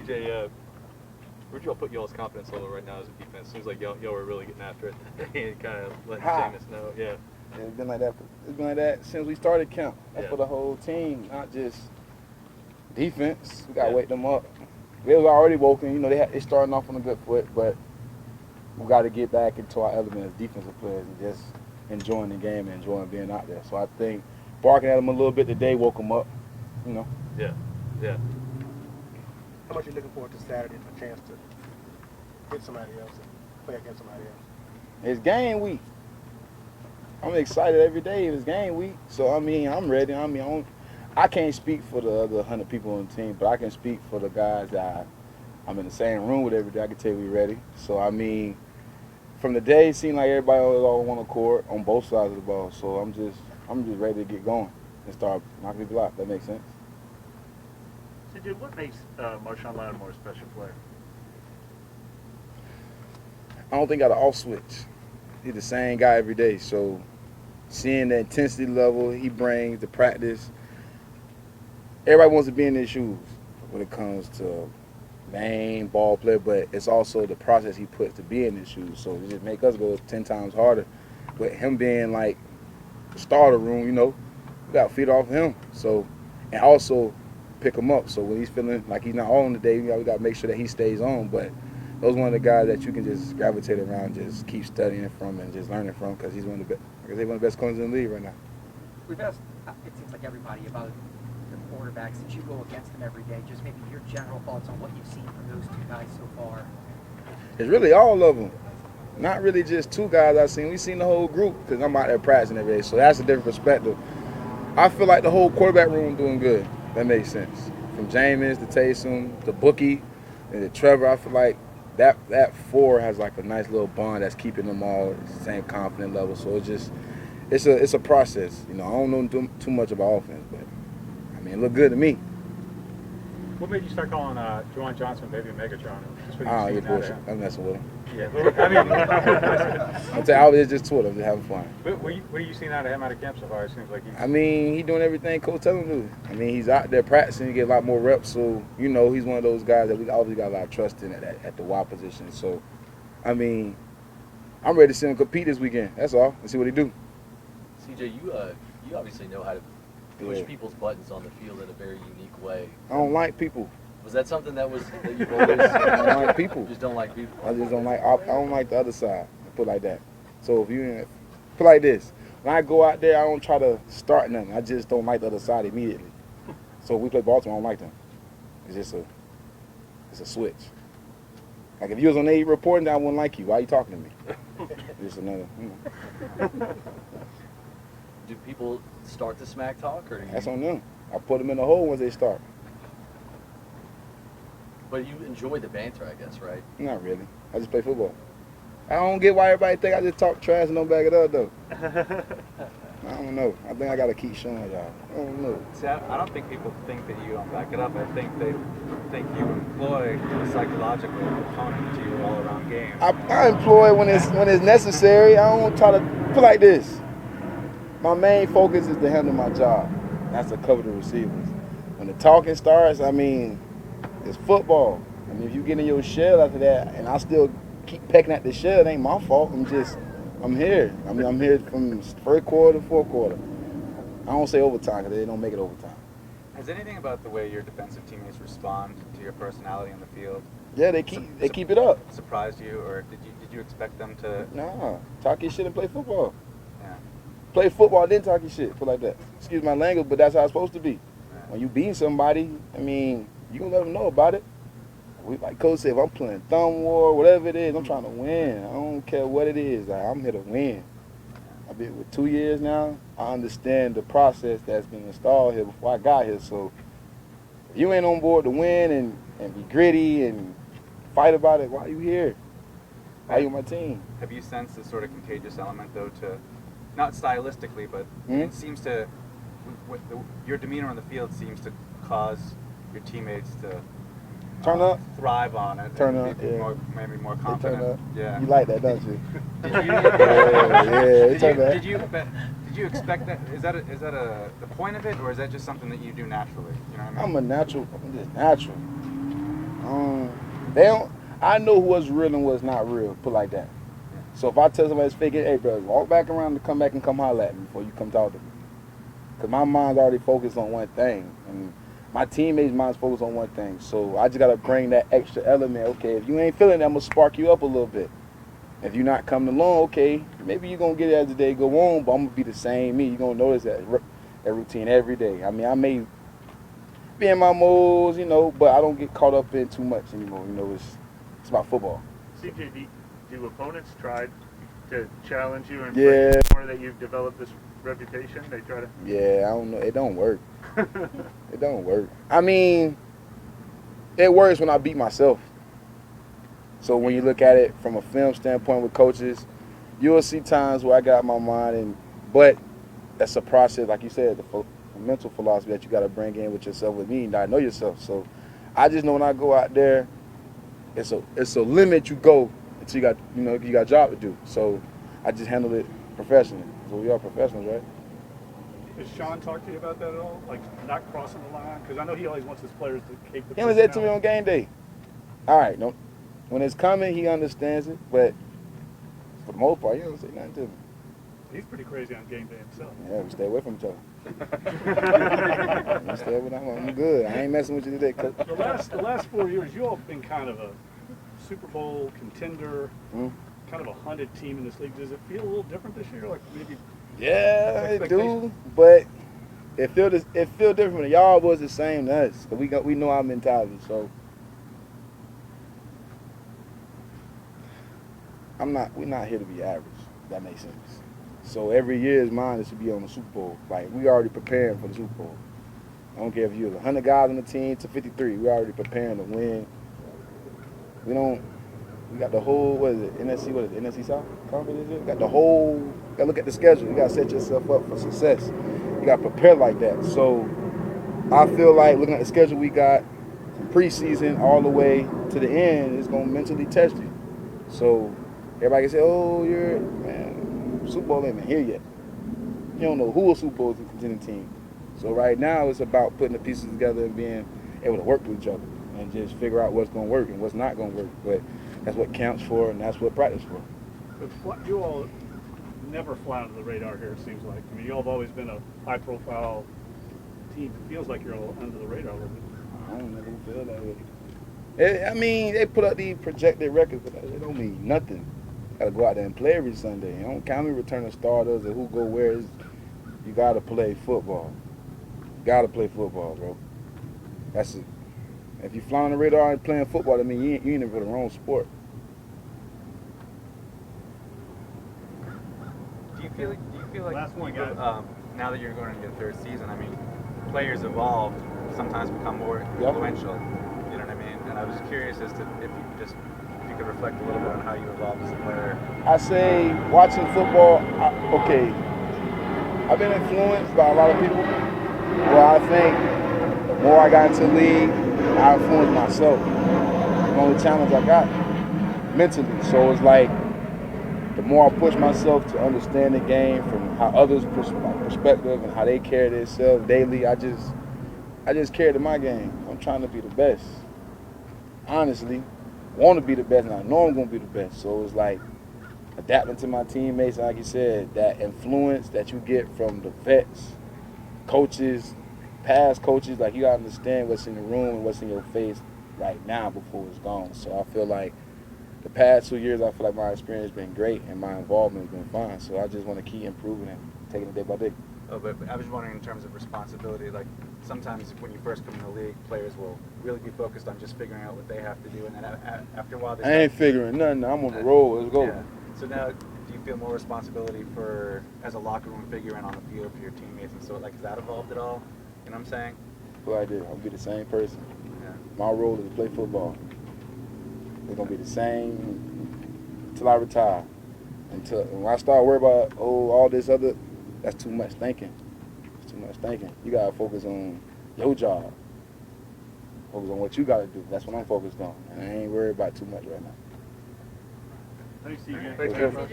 CJ, where'd y'all put y'all's confidence level right now as a defense? Seems like y'all were really getting after it and kind of letting Jameis know. Yeah. Yeah, it's been like that. It's been like that since we started camp. That's for the whole team, not just defense. We gotta wake them up. They was already woken. You know, they starting off on a good foot, but we got to get back into our element as defensive players and just enjoying the game and enjoying being out there. So I think barking at them a little bit today woke them up. You know. Yeah. Yeah. How much are you looking forward to Saturday for a chance to hit somebody else and play against somebody else? It's game week. I'm excited every day. It's game week. So, I mean, I'm ready. I mean, I can't speak for the other 100 people on the team, but I can speak for the guys that I'm in the same room with every day. I can tell you we're ready. So, I mean, from the day, it seemed like everybody was all on one accord on both sides of the ball. So, I'm just ready to get going and start knocking people out. That makes sense. So, dude, what makes Marshawn Lynch a more special player? I don't think I got an off switch. He's the same guy every day. So, seeing the intensity level he brings, the practice, everybody wants to be in his shoes when it comes to name, ball player, but it's also the process he puts to be in his shoes. So it just make us go 10 times harder. But him being like the starter room, you know, we got to feed off him. So, and also pick him up. So when he's feeling like he's not on today, we got to make sure that he stays on. But those one of the guys that you can just gravitate around, just keep studying from and just learning from, because he's one of the best. Like I say, one of the best corners in the league right now. We've asked, it seems like everybody, about the quarterbacks that you go against them every day. Just maybe your general thoughts on what you've seen from those two guys so far. It's really all of them. Not really just two guys I've seen. We've seen the whole group because I'm out there practicing every day. So that's a different perspective. I feel like the whole quarterback room doing good. That makes sense. From Jameis to Taysom to Bookie and to Trevor, I feel like that four has like a nice little bond that's keeping them all at the same confidence level. So it's a process. You know, I don't know too much about offense, but I mean, it looked good to me. What made you start calling Gardner-Johnson baby Megatron? You're bullshit. I'm messing with him. Yeah, I mean, I'm telling you, it's just Twitter. I'm just having fun. What are you seeing out of him out of camp so far? It seems like I mean, he's doing everything Coach tells him to do. I mean, he's out there practicing. He get a lot more reps. So, you know, he's one of those guys that we always got a lot of trust in at the wide position. So, I mean, I'm ready to see him compete this weekend. That's all. Let's see what he do. CJ, you obviously know how to push people's buttons on the field in a very unique way. I don't like people. Was that something that you've always? I don't like people. Just don't like people. I just don't like. I don't like the other side. Put it like that. So if you put it like this, when I go out there, I don't try to start nothing. I just don't like the other side immediately. So if we play Baltimore, I don't like them. It's just a switch. Like if you was on A reporting, I wouldn't like you. Why are you talking to me? Just another. Do people start the smack talk, or do you? That's on them. I put them in the hole once they start. But you enjoy the banter, I guess, right? Not really. I just play football. I don't get why everybody think I just talk trash and don't back it up, though. I don't know. I think I got to keep showing y'all. I don't know. See, I don't think people think that you don't back it up. I think they think you employ a psychological component to your all-around game. I employ when it's necessary. I don't try to put like this. My main focus is to handle my job. That's to cover the receivers. When the talking starts, I mean, it's football. I mean, if you get in your shell after that, and I still keep pecking at the shell, it ain't my fault. I'm here. I mean, I'm here from first quarter to fourth quarter. I don't say overtime because they don't make it overtime. Has anything about the way your defensive teammates respond to your personality on the field? Yeah, they keep it up. Surprised you, or did you expect them to? Nah, talk your shit and play football. Yeah. Play football, then talk your shit. Put like that. Excuse my language, but that's how it's supposed to be. Yeah. When you beating somebody, I mean, you gonna let them know about it. Like Coach said, if I'm playing thumb war, whatever it is, I'm trying to win. I don't care what it is. Like, I'm here to win. I've been with 2 years now. I understand the process that's been installed here before I got here. So if you ain't on board to win and be gritty and fight about it, why are you here? Why are you on my team? Have you sensed this sort of contagious element, though, to not stylistically, but it seems to your demeanor on the field seems to cause your teammates to turn up, thrive on it, turn up, maybe more confident. Turn up. Yeah, you like that, don't you? Did you expect that? Is that the point of it, or is that just something that you do naturally? You know what I mean? I'm just natural. They don't. I know what's real and what's not real. Put it like that. So if I tell somebody it's fake, hey, bro, walk back around and come back and come holler at me before you come talk to me. Because my mind's already focused on one thing. And my teammates' mind's focused on one thing. So I just got to bring that extra element. Okay, if you ain't feeling that, I'm going to spark you up a little bit. If you're not coming along, okay, maybe you're going to get it as the day go on, but I'm going to be the same me. You're going to notice that routine every day. I mean, I may be in my modes, but I don't get caught up in too much anymore. It's about football. CJ, do opponents try to challenge you and Yeah. bring more that you've developed this reputation? They try to. Yeah, I don't know. It don't work. It don't work. I mean, it works when I beat myself. So when you look at it from a film standpoint with coaches, you'll see times where I got my mind, but that's a process, like you said, the mental philosophy that you got to bring in with yourself. With me, I know yourself. So I just know when I go out there, it's a limit you go until you got a job to do. So I just handle it professionally. So we are professionals, right? Has Sean talked to you about that at all? Like not crossing the line? Because I know he always wants his players to keep the. He only said to me on game day. All right, no. When it's coming, he understands it, but for the most part, he don't say nothing to me. He's pretty crazy on game day himself. Yeah, we stay away from each other. We stay away. I'm good. I ain't messing with you today, coach. The last 4 years, you all have been kind of a Super Bowl contender, kind of a hunted team in this league. Does it feel a little different this year? Like maybe. Yeah, it do, but it feel different. Y'all was the same to us, cause we know our mentality. So we're not here to be average. If that makes sense. So every year's mine is to be on the Super Bowl. Like we already preparing for the Super Bowl. I don't care if you're 100 guys on the team to 53. We're already preparing to win. We got the whole, NFC South Conference? We got the whole, you got to look at the schedule. You got to set yourself up for success. You got to prepare like that. So I feel like looking at the schedule we got from preseason all the way to the end is going to mentally test you. So everybody can say, oh, Super Bowl ain't even here yet. You don't know who a Super Bowl is a contending team. So right now it's about putting the pieces together and being able to work with each other and just figure out what's going to work and what's not going to work. But that's what counts for, and that's what practice for. But you all never fly under the radar here, it seems like. I mean, you all have always been a high-profile team. It feels like you're all under the radar a little bit. I don't never feel that way. I mean, they put up these projected records, but it don't mean nothing. Got to go out there and play every Sunday. You don't count me returning starters or who go where. You got to play football. You got to play football, bro. That's it. If you fly on the radar and playing football, I mean, you ain't in the wrong sport. Do you feel like Last one, guys. now that you're going into your third season, I mean, players evolve, sometimes become more influential. You know what I mean? And I was curious as to if you could reflect a little bit on how you evolved as a player. I say watching football, I've been influenced by a lot of people. Well, I think the more I got into the league, I influenced myself. The only challenge I got mentally. So it's like the more I push myself to understand the game from how others' perspective and how they carry themselves daily, I just carry to my game. I'm trying to be the best. Honestly, want to be the best, and I know I'm going to be the best. So it's like adapting to my teammates, like you said, that influence that you get from the vets, coaches, past coaches, like you got to understand what's in the room and what's in your face right now before it's gone. So I feel like the past 2 years, I feel like my experience has been great and my involvement has been fine. So I just want to keep improving and taking it day by day. Oh, but I was wondering in terms of responsibility, like sometimes when you first come in the league, players will really be focused on just figuring out what they have to do, and then after a while, I ain't figuring nothing. I'm on the road. Let's go. Yeah. So now, do you feel more responsibility as a locker room figure and on the field for your teammates, and so has that evolved at all? You know what I'm saying? Well, I did. I'll be the same person. Yeah. My role is to play football. It's gonna be the same until I retire. Until when I start worrying about all this other, that's too much thinking. It's too much thinking. You gotta focus on your job. Focus on what you gotta do. That's what I'm focused on. And I ain't worried about too much right now. Thanks, CJ. Thanks,